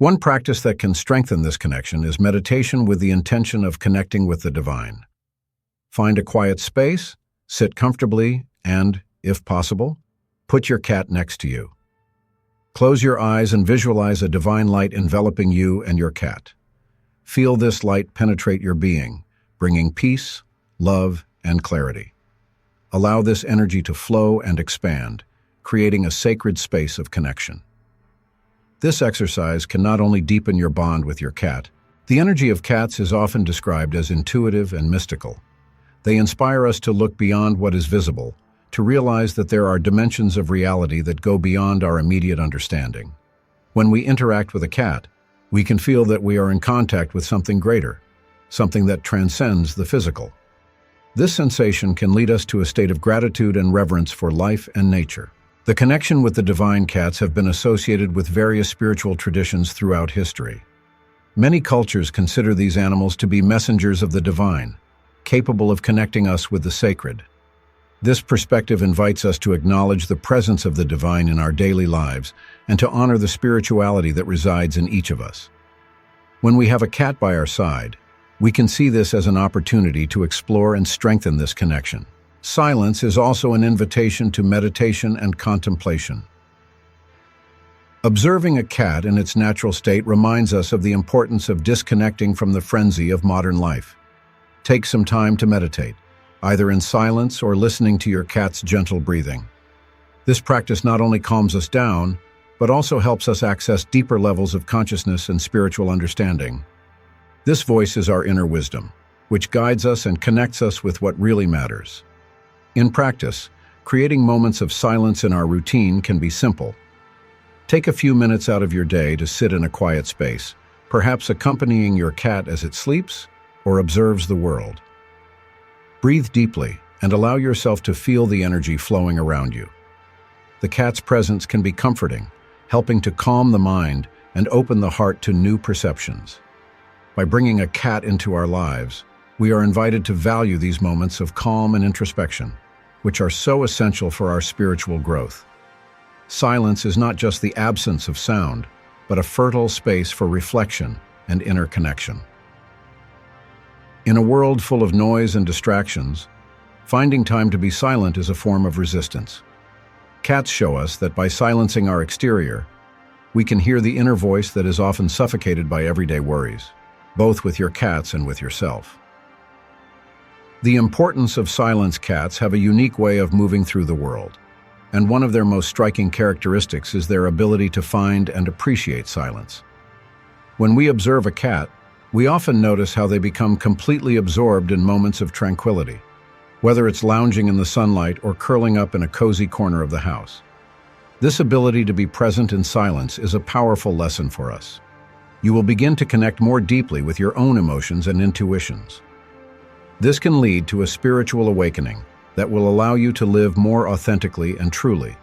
One practice that can strengthen this connection is meditation with the intention of connecting with the divine. Find a quiet space, sit comfortably, and, if possible, put your cat next to you. Close your eyes and visualize a divine light enveloping you and your cat. Feel this light penetrate your being, bringing peace, love, and clarity. Allow this energy to flow and expand, creating a sacred space of connection. This exercise can not only deepen your bond with your cat. The energy of cats is often described as intuitive and mystical. They inspire us to look beyond what is visible, to realize that there are dimensions of reality that go beyond our immediate understanding. When we interact with a cat, we can feel that we are in contact with something greater, something that transcends the physical. This sensation can lead us to a state of gratitude and reverence for life and nature. The connection with the divine cats have been associated with various spiritual traditions throughout history. Many cultures consider these animals to be messengers of the divine, capable of connecting us with the sacred. This perspective invites us to acknowledge the presence of the divine in our daily lives and to honor the spirituality that resides in each of us. When we have a cat by our side, we can see this as an opportunity to explore and strengthen this connection. Silence is also an invitation to meditation and contemplation. Observing a cat in its natural state reminds us of the importance of disconnecting from the frenzy of modern life. Take some time to meditate, either in silence or listening to your cat's gentle breathing. This practice not only calms us down, but also helps us access deeper levels of consciousness and spiritual understanding. This voice is our inner wisdom, which guides us and connects us with what really matters. In practice, creating moments of silence in our routine can be simple. Take a few minutes out of your day to sit in a quiet space, perhaps accompanying your cat as it sleeps or observes the world. Breathe deeply and allow yourself to feel the energy flowing around you. The cat's presence can be comforting, helping to calm the mind and open the heart to new perceptions. By bringing a cat into our lives, we are invited to value these moments of calm and introspection, which are so essential for our spiritual growth. Silence is not just the absence of sound, but a fertile space for reflection and inner connection. In a world full of noise and distractions, finding time to be silent is a form of resistance. Cats show us that by silencing our exterior, we can hear the inner voice that is often suffocated by everyday worries, both with your cats and with yourself. The importance of silence. Cats have a unique way of moving through the world, and one of their most striking characteristics is their ability to find and appreciate silence. When we observe a cat, we often notice how they become completely absorbed in moments of tranquility, whether it's lounging in the sunlight or curling up in a cozy corner of the house. This ability to be present in silence is a powerful lesson for us. You will begin to connect more deeply with your own emotions and intuitions. This can lead to a spiritual awakening that will allow you to live more authentically and truly.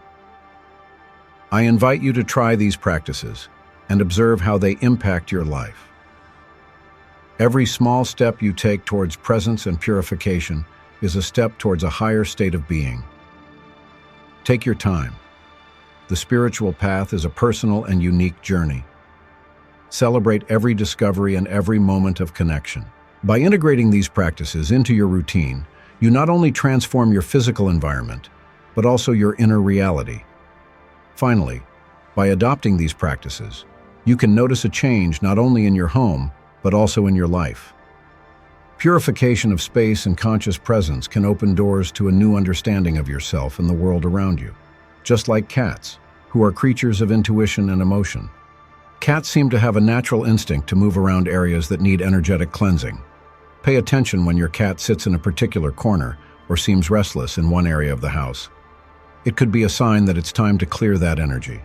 I invite you to try these practices and observe how they impact your life. Every small step you take towards presence and purification is a step towards a higher state of being. Take your time. The spiritual path is a personal and unique journey. Celebrate every discovery and every moment of connection. By integrating these practices into your routine, you not only transform your physical environment, but also your inner reality. Finally, by adopting these practices, you can notice a change not only in your home, but also in your life. Purification of space and conscious presence can open doors to a new understanding of yourself and the world around you. Just like cats, who are creatures of intuition and emotion. Cats seem to have a natural instinct to move around areas that need energetic cleansing. Pay attention when your cat sits in a particular corner or seems restless in one area of the house. It could be a sign that it's time to clear that energy.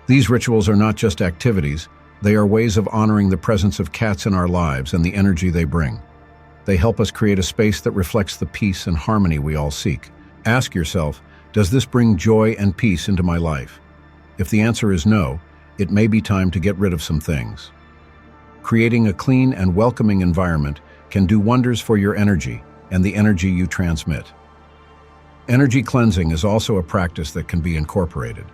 These rituals are not just activities, they are ways of honoring the presence of cats in our lives and the energy they bring. They help us create a space that reflects the peace and harmony we all seek. Ask yourself, does this bring joy and peace into my life? If the answer is no, it may be time to get rid of some things. Creating a clean and welcoming environment can do wonders for your energy and the energy you transmit. Energy cleansing is also a practice that can be incorporated.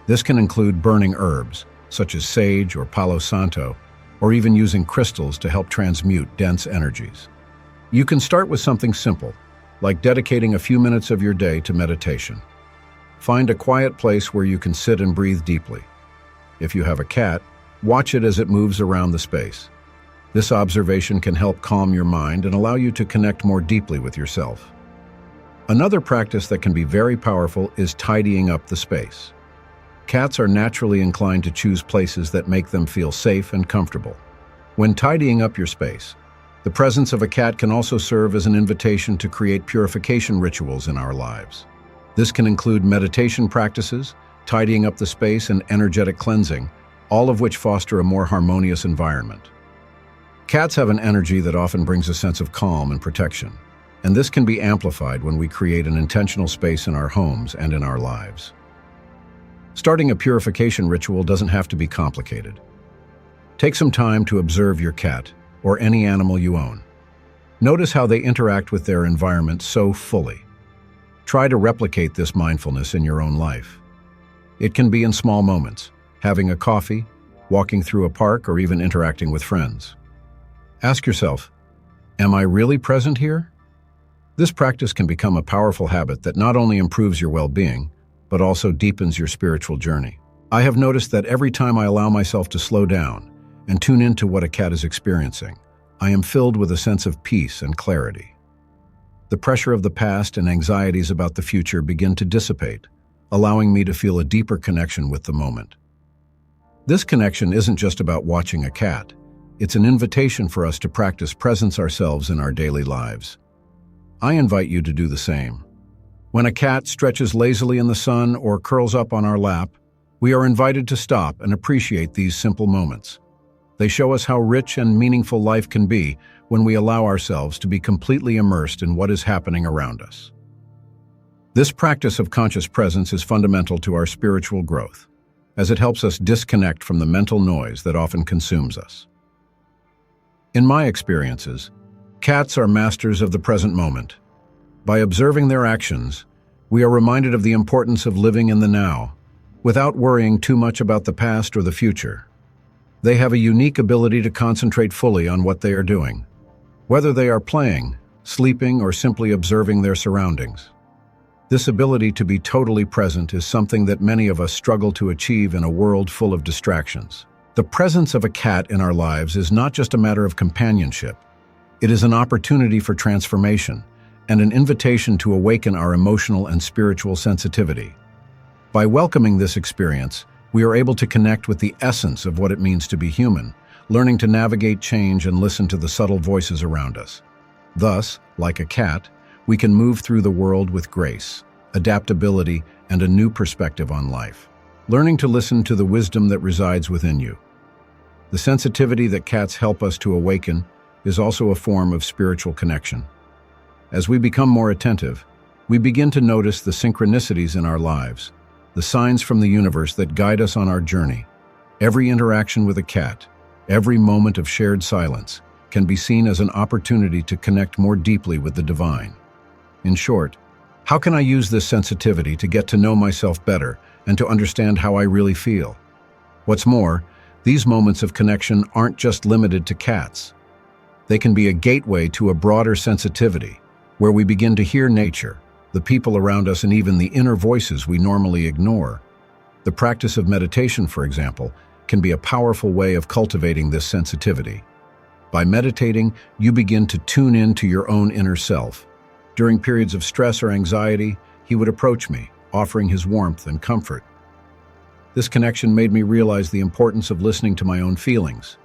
This can include burning herbs, such as sage or Palo Santo, or even using crystals to help transmute dense energies. You can start with something simple, like dedicating a few minutes of your day to meditation. Find a quiet place where you can sit and breathe deeply. If you have a cat, watch it as it moves around the space. This observation can help calm your mind and allow you to connect more deeply with yourself. Another practice that can be very powerful is tidying up the space. Cats are naturally inclined to choose places that make them feel safe and comfortable. When tidying up your space, the presence of a cat can also serve as an invitation to create purification rituals in our lives. This can include meditation practices, tidying up the space, and energetic cleansing, all of which foster a more harmonious environment. Cats have an energy that often brings a sense of calm and protection, and this can be amplified when we create an intentional space in our homes and in our lives. Starting a purification ritual doesn't have to be complicated. Take some time to observe your cat, or any animal you own. Notice how they interact with their environment so fully. Try to replicate this mindfulness in your own life. It can be in small moments, having a coffee, walking through a park, or even interacting with friends. Ask yourself, am I really present here? This practice can become a powerful habit that not only improves your well-being, but also deepens your spiritual journey. I have noticed that every time I allow myself to slow down and tune into what a cat is experiencing, I am filled with a sense of peace and clarity. The pressure of the past and anxieties about the future begin to dissipate, allowing me to feel a deeper connection with the moment. This connection isn't just about watching a cat. It's an invitation for us to practice presence ourselves in our daily lives. I invite you to do the same. When a cat stretches lazily in the sun or curls up on our lap, we are invited to stop and appreciate these simple moments. They show us how rich and meaningful life can be when we allow ourselves to be completely immersed in what is happening around us. This practice of conscious presence is fundamental to our spiritual growth, as it helps us disconnect from the mental noise that often consumes us. In my experiences, cats are masters of the present moment. By observing their actions, we are reminded of the importance of living in the now, without worrying too much about the past or the future. They have a unique ability to concentrate fully on what they are doing, whether they are playing, sleeping, or simply observing their surroundings. This ability to be totally present is something that many of us struggle to achieve in a world full of distractions. The presence of a cat in our lives is not just a matter of companionship. It is an opportunity for transformation and an invitation to awaken our emotional and spiritual sensitivity. By welcoming this experience, we are able to connect with the essence of what it means to be human, learning to navigate change and listen to the subtle voices around us. Thus, like a cat, we can move through the world with grace, adaptability, and a new perspective on life, learning to listen to the wisdom that resides within you. The sensitivity that cats help us to awaken is also a form of spiritual connection. As we become more attentive, we begin to notice the synchronicities in our lives, the signs from the universe that guide us on our journey. Every interaction with a cat, every moment of shared silence, can be seen as an opportunity to connect more deeply with the divine. In short, how can I use this sensitivity to get to know myself better and to understand how I really feel? What's more, these moments of connection aren't just limited to cats. They can be a gateway to a broader sensitivity, where we begin to hear nature, the people around us, and even the inner voices we normally ignore. The practice of meditation, for example, can be a powerful way of cultivating this sensitivity. By meditating, you begin to tune in to your own inner self. During periods of stress or anxiety, he would approach me, offering his warmth and comfort. This connection made me realize the importance of listening to my own feelings.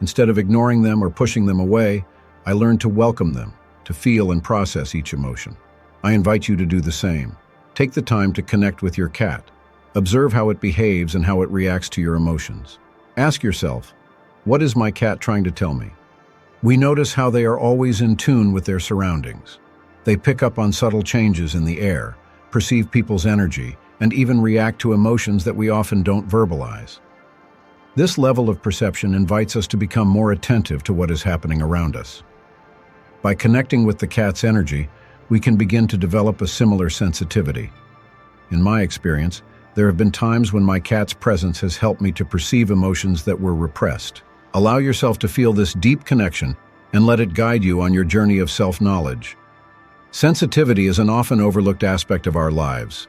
Instead of ignoring them or pushing them away, I learned to welcome them, to feel and process each emotion. I invite you to do the same. Take the time to connect with your cat. Observe how it behaves and how it reacts to your emotions. Ask yourself, what is my cat trying to tell me? We notice how they are always in tune with their surroundings. They pick up on subtle changes in the air, perceive people's energy, and even react to emotions that we often don't verbalize. This level of perception invites us to become more attentive to what is happening around us. By connecting with the cat's energy, we can begin to develop a similar sensitivity. In my experience, There have been times when my cat's presence has helped me to perceive emotions that were repressed. Allow yourself to feel this deep connection and let it guide you on your journey of self-knowledge. Sensitivity is an often overlooked aspect of our lives.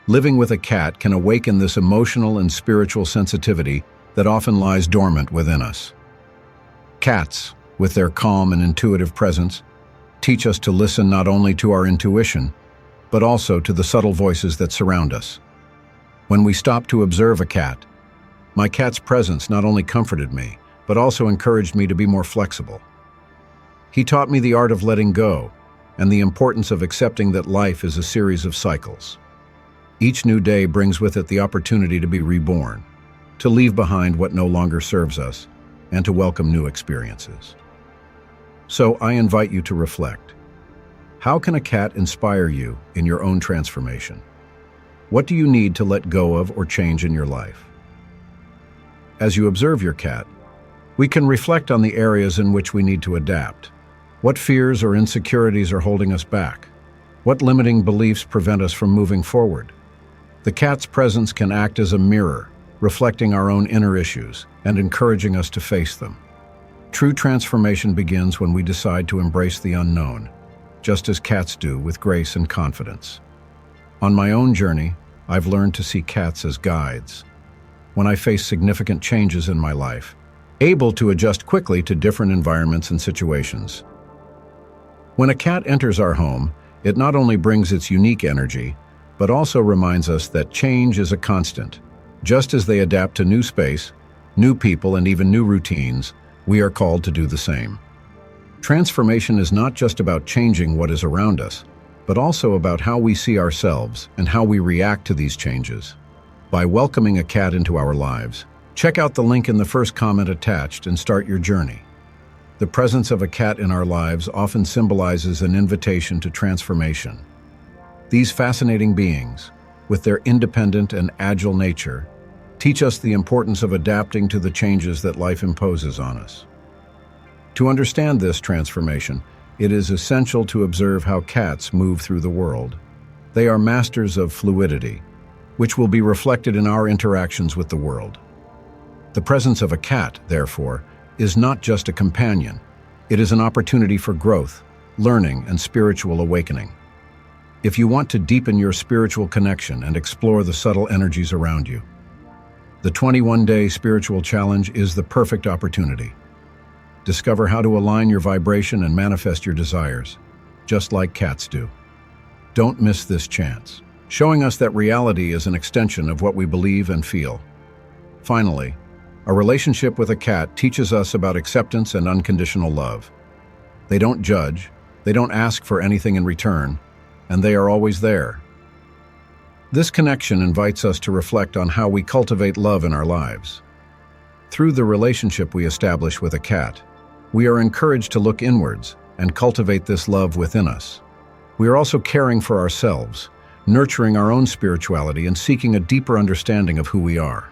Living with a cat can awaken this emotional and spiritual sensitivity that often lies dormant within us. Cats, with their calm and intuitive presence, teach us to listen not only to our intuition, but also to the subtle voices that surround us. When we stop to observe a cat, my cat's presence not only comforted me, but also encouraged me to be more flexible. He taught me the art of letting go and the importance of accepting that life is a series of cycles. Each new day brings with it the opportunity to be reborn, to leave behind what no longer serves us, and to welcome new experiences. So I invite you to reflect. How can a cat inspire you in your own transformation? What do you need to let go of or change in your life? As you observe your cat, we can reflect on the areas in which we need to adapt. What fears or insecurities are holding us back? What limiting beliefs prevent us from moving forward? The cat's presence can act as a mirror, reflecting our own inner issues and encouraging us to face them. True transformation begins when we decide to embrace the unknown, just as cats do with grace and confidence. On my own journey, I've learned to see cats as guides. When I face significant changes in my life, able to adjust quickly to different environments and situations. When a cat enters our home, it not only brings its unique energy, but also reminds us that change is a constant. Just as they adapt to new space, new people, and even new routines, we are called to do the same. Transformation is not just about changing what is around us, but also about how we see ourselves and how we react to these changes. By welcoming a cat into our lives, check out the link in the first comment attached and start your journey. The presence of a cat in our lives often symbolizes an invitation to transformation. These fascinating beings, with their independent and agile nature, teach us the importance of adapting to the changes that life imposes on us. To understand this transformation, it is essential to observe how cats move through the world. They are masters of fluidity, which will be reflected in our interactions with the world. The presence of a cat, therefore, is not just a companion. It is an opportunity for growth, learning, and spiritual awakening. If you want to deepen your spiritual connection and explore the subtle energies around you, the 21-day spiritual challenge is the perfect opportunity. Discover how to align your vibration and manifest your desires, just like cats do. Don't miss this chance, showing us that reality is an extension of what we believe and feel. Finally, a relationship with a cat teaches us about acceptance and unconditional love. They don't judge, they don't ask for anything in return, and they are always there. This connection invites us to reflect on how we cultivate love in our lives. Through the relationship we establish with a cat, we are encouraged to look inwards and cultivate this love within us. We are also caring for ourselves, nurturing our own spirituality and seeking a deeper understanding of who we are.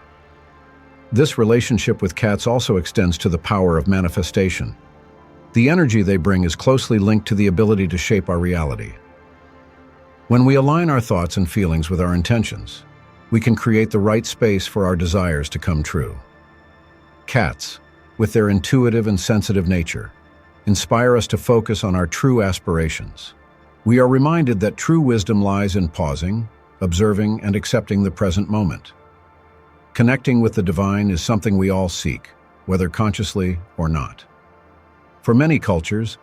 This relationship with cats also extends to the power of manifestation. The energy they bring is closely linked to the ability to shape our reality. When we align our thoughts and feelings with our intentions, we can create the right space for our desires to come true. Cats, with their intuitive and sensitive nature, inspire us to focus on our true aspirations. We are reminded that true wisdom lies in pausing, observing, and accepting the present moment. Connecting with the divine is something we all seek, whether consciously or not. For many cultures,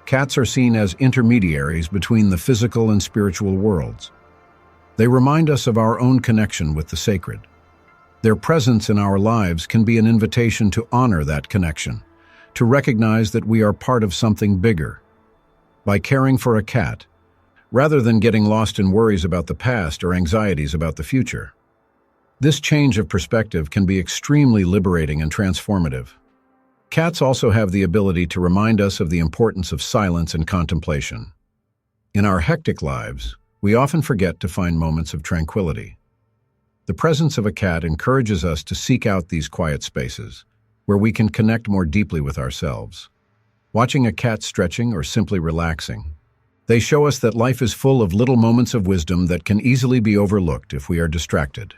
cats are seen as intermediaries between the physical and spiritual worlds. They remind us of our own connection with the sacred. Their presence in our lives can be an invitation to honor that connection, to recognize that we are part of something bigger. By caring for a cat, rather than getting lost in worries about the past or anxieties about the future, this change of perspective can be extremely liberating and transformative. Cats also have the ability to remind us of the importance of silence and contemplation. In our hectic lives, we often forget to find moments of tranquility. The presence of a cat encourages us to seek out these quiet spaces, where we can connect more deeply with ourselves. Watching a cat stretching or simply relaxing, they show us that life is full of little moments of wisdom that can easily be overlooked if we are distracted.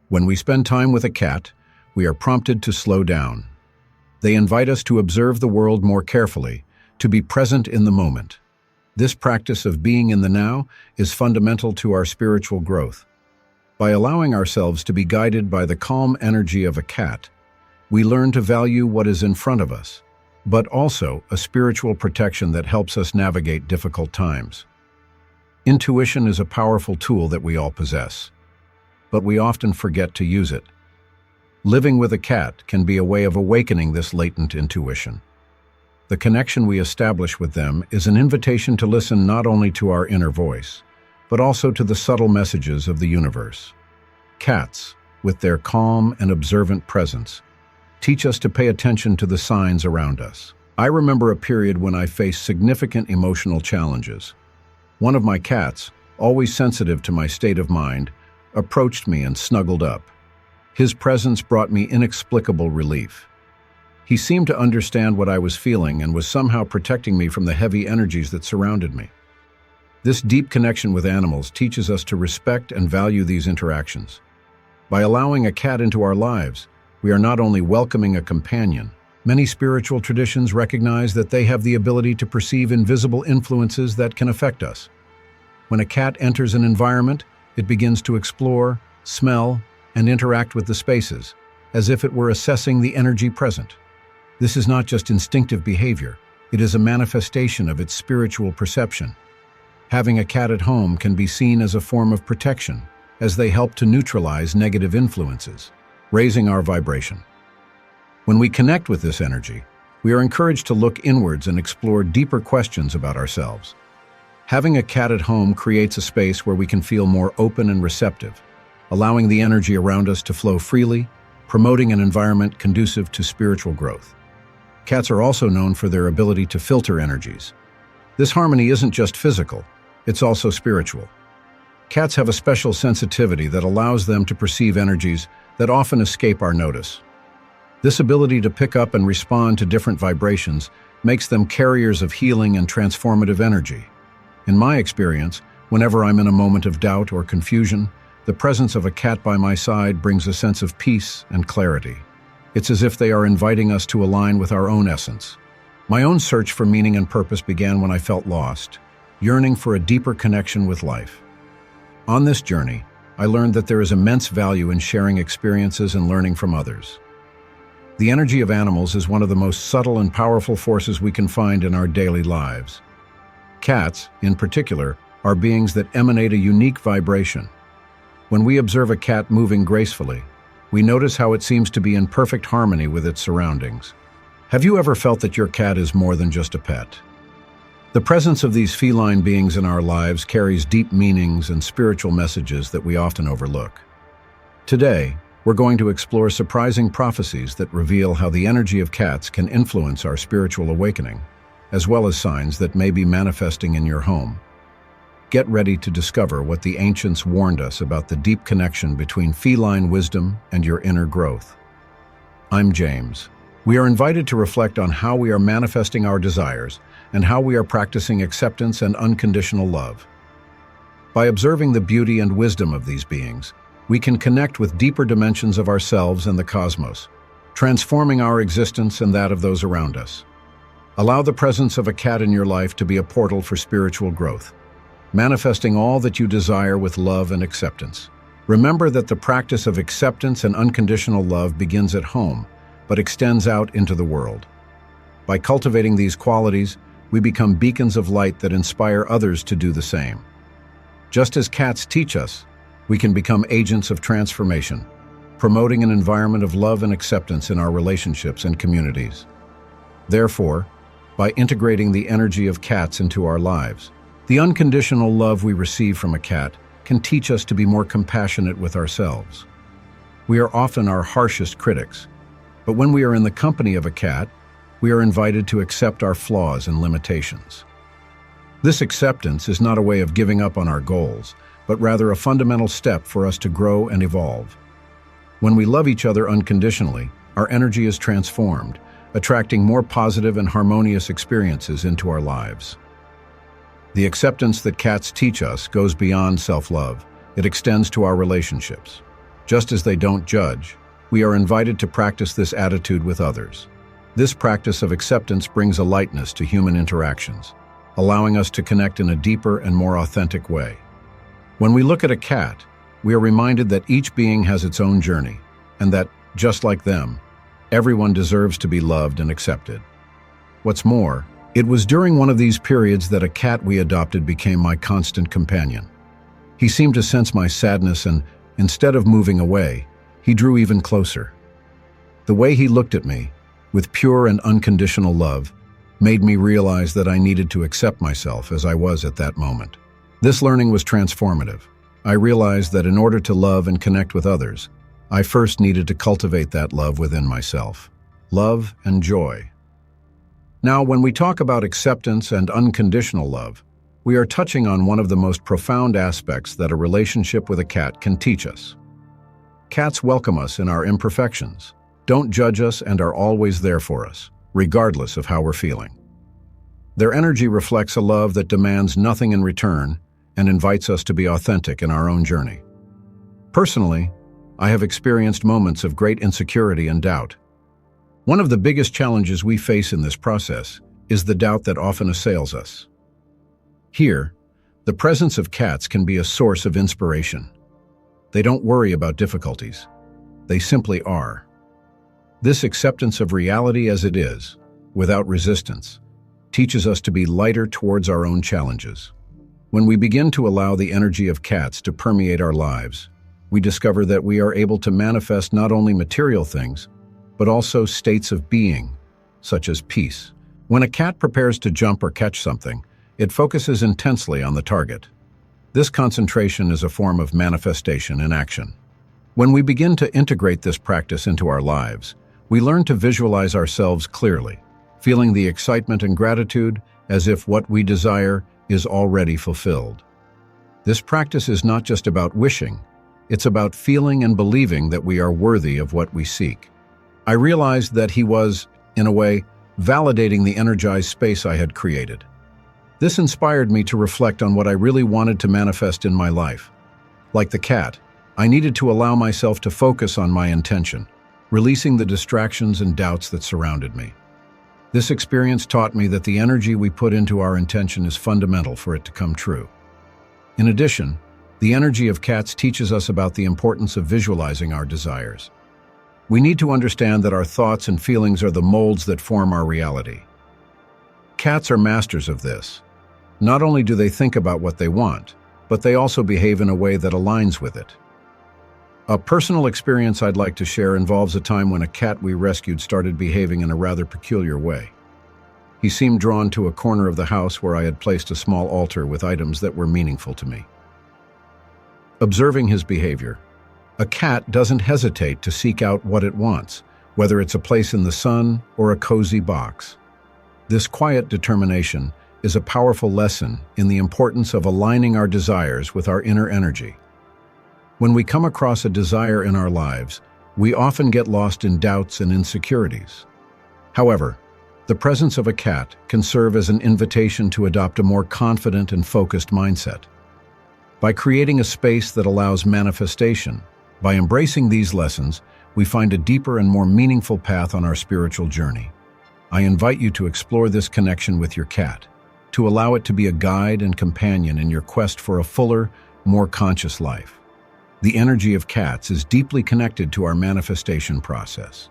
When we spend time with a cat, we are prompted to slow down. They invite us to observe the world more carefully, to be present in the moment. This practice of being in the now is fundamental to our spiritual growth. By allowing ourselves to be guided by the calm energy of a cat, we learn to value what is in front of us, but also a spiritual protection that helps us navigate difficult times. Intuition is a powerful tool that we all possess, but we often forget to use it. Living with a cat can be a way of awakening this latent intuition. The connection we establish with them is an invitation to listen not only to our inner voice, but also to the subtle messages of the universe. Cats, with their calm and observant presence, teach us to pay attention to the signs around us. I remember a period when I faced significant emotional challenges. One of my cats, always sensitive to my state of mind, approached me and snuggled up. His presence brought me inexplicable relief. He seemed to understand what I was feeling and was somehow protecting me from the heavy energies that surrounded me. This deep connection with animals teaches us to respect and value these interactions. By allowing a cat into our lives, we are not only welcoming a companion. Many spiritual traditions recognize that they have the ability to perceive invisible influences that can affect us. When a cat enters an environment, it begins to explore, smell, and interact with the spaces, as if it were assessing the energy present. This is not just instinctive behavior, it is a manifestation of its spiritual perception. Having a cat at home can be seen as a form of protection, as they help to neutralize negative influences, raising our vibration. When we connect with this energy, we are encouraged to look inwards and explore deeper questions about ourselves. Having a cat at home creates a space where we can feel more open and receptive, allowing the energy around us to flow freely, promoting an environment conducive to spiritual growth. Cats are also known for their ability to filter energies. This harmony isn't just physical, it's also spiritual. Cats have a special sensitivity that allows them to perceive energies that often escape our notice. This ability to pick up and respond to different vibrations makes them carriers of healing and transformative energy. In my experience, whenever I'm in a moment of doubt or confusion, the presence of a cat by my side brings a sense of peace and clarity. It's as if they are inviting us to align with our own essence. My own search for meaning and purpose began when I felt lost, yearning for a deeper connection with life. On this journey, I learned that there is immense value in sharing experiences and learning from others. The energy of animals is one of the most subtle and powerful forces we can find in our daily lives. Cats, in particular, are beings that emanate a unique vibration. When we observe a cat moving gracefully, we notice how it seems to be in perfect harmony with its surroundings. Have you ever felt that your cat is more than just a pet? The presence of these feline beings in our lives carries deep meanings and spiritual messages that we often overlook. Today, we're going to explore surprising prophecies that reveal how the energy of cats can influence our spiritual awakening, as well as signs that may be manifesting in your home. Get ready to discover what the ancients warned us about the deep connection between feline wisdom and your inner growth. I'm James. We are invited to reflect on how we are manifesting our desires and how we are practicing acceptance and unconditional love. By observing the beauty and wisdom of these beings, we can connect with deeper dimensions of ourselves and the cosmos, transforming our existence and that of those around us. Allow the presence of a cat in your life to be a portal for spiritual growth, manifesting all that you desire with love and acceptance. Remember that the practice of acceptance and unconditional love begins at home, but extends out into the world. By cultivating these qualities, we become beacons of light that inspire others to do the same. Just as cats teach us, we can become agents of transformation, promoting an environment of love and acceptance in our relationships and communities. Therefore, by integrating the energy of cats into our lives, the unconditional love we receive from a cat can teach us to be more compassionate with ourselves. We are often our harshest critics, but when we are in the company of a cat, we are invited to accept our flaws and limitations. This acceptance is not a way of giving up on our goals, but rather a fundamental step for us to grow and evolve. When we love each other unconditionally, our energy is transformed, attracting more positive and harmonious experiences into our lives. The acceptance that cats teach us goes beyond self-love. It extends to our relationships. Just as they don't judge, we are invited to practice this attitude with others. This practice of acceptance brings a lightness to human interactions, allowing us to connect in a deeper and more authentic way. When we look at a cat, we are reminded that each being has its own journey, and that, just like them, everyone deserves to be loved and accepted. What's more, it was during one of these periods that a cat we adopted became my constant companion. He seemed to sense my sadness and, instead of moving away, he drew even closer. The way he looked at me, with pure and unconditional love, made me realize that I needed to accept myself as I was at that moment. This learning was transformative. I realized that in order to love and connect with others, I first needed to cultivate that love within myself. Love and joy. Now, when we talk about acceptance and unconditional love, we are touching on one of the most profound aspects that a relationship with a cat can teach us. Cats welcome us in our imperfections, don't judge us, and are always there for us, regardless of how we're feeling. Their energy reflects a love that demands nothing in return and invites us to be authentic in our own journey. Personally, I have experienced moments of great insecurity and doubt. One of the biggest challenges we face in this process is the doubt that often assails us. Here, the presence of cats can be a source of inspiration. They don't worry about difficulties. They simply are. This acceptance of reality as it is, without resistance, teaches us to be lighter towards our own challenges. When we begin to allow the energy of cats to permeate our lives, we discover that we are able to manifest not only material things, but also states of being, such as peace. When a cat prepares to jump or catch something, it focuses intensely on the target. This concentration is a form of manifestation in action. When we begin to integrate this practice into our lives, we learn to visualize ourselves clearly, feeling the excitement and gratitude as if what we desire is already fulfilled. This practice is not just about wishing, it's about feeling and believing that we are worthy of what we seek. I realized that he was, in a way, validating the energized space I had created. This inspired me to reflect on what I really wanted to manifest in my life. Like the cat, I needed to allow myself to focus on my intention, releasing the distractions and doubts that surrounded me. This experience taught me that the energy we put into our intention is fundamental for it to come true. In addition, the energy of cats teaches us about the importance of visualizing our desires. We need to understand that our thoughts and feelings are the molds that form our reality. Cats are masters of this. Not only do they think about what they want, but they also behave in a way that aligns with it. A personal experience I'd like to share involves a time when a cat we rescued started behaving in a rather peculiar way. He seemed drawn to a corner of the house where I had placed a small altar with items that were meaningful to me. Observing his behavior, a cat doesn't hesitate to seek out what it wants, whether it's a place in the sun or a cozy box. This quiet determination is a powerful lesson in the importance of aligning our desires with our inner energy. When we come across a desire in our lives, we often get lost in doubts and insecurities. However, the presence of a cat can serve as an invitation to adopt a more confident and focused mindset. By creating a space that allows manifestation, by embracing these lessons, we find a deeper and more meaningful path on our spiritual journey. I invite you to explore this connection with your cat, to allow it to be a guide and companion in your quest for a fuller, more conscious life. The energy of cats is deeply connected to our manifestation process.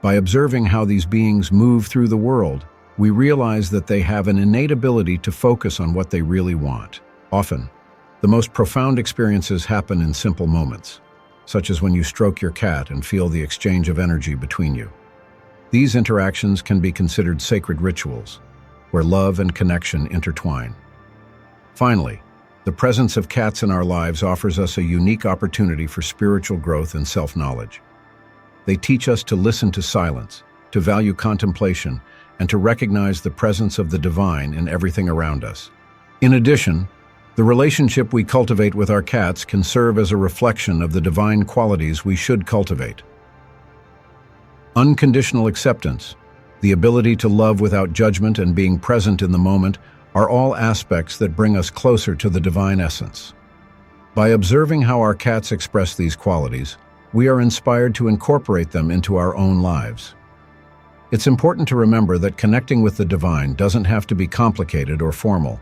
By observing how these beings move through the world, we realize that they have an innate ability to focus on what they really want. Often, the most profound experiences happen in simple moments, such as when you stroke your cat and feel the exchange of energy between you. These interactions can be considered sacred rituals, where love and connection intertwine. Finally, the presence of cats in our lives offers us a unique opportunity for spiritual growth and self-knowledge. They teach us to listen to silence, to value contemplation, and to recognize the presence of the divine in everything around us. In addition, the relationship we cultivate with our cats can serve as a reflection of the divine qualities we should cultivate. Unconditional acceptance, the ability to love without judgment and being present in the moment are all aspects that bring us closer to the divine essence. By observing how our cats express these qualities, we are inspired to incorporate them into our own lives. It's important to remember that connecting with the divine doesn't have to be complicated or formal.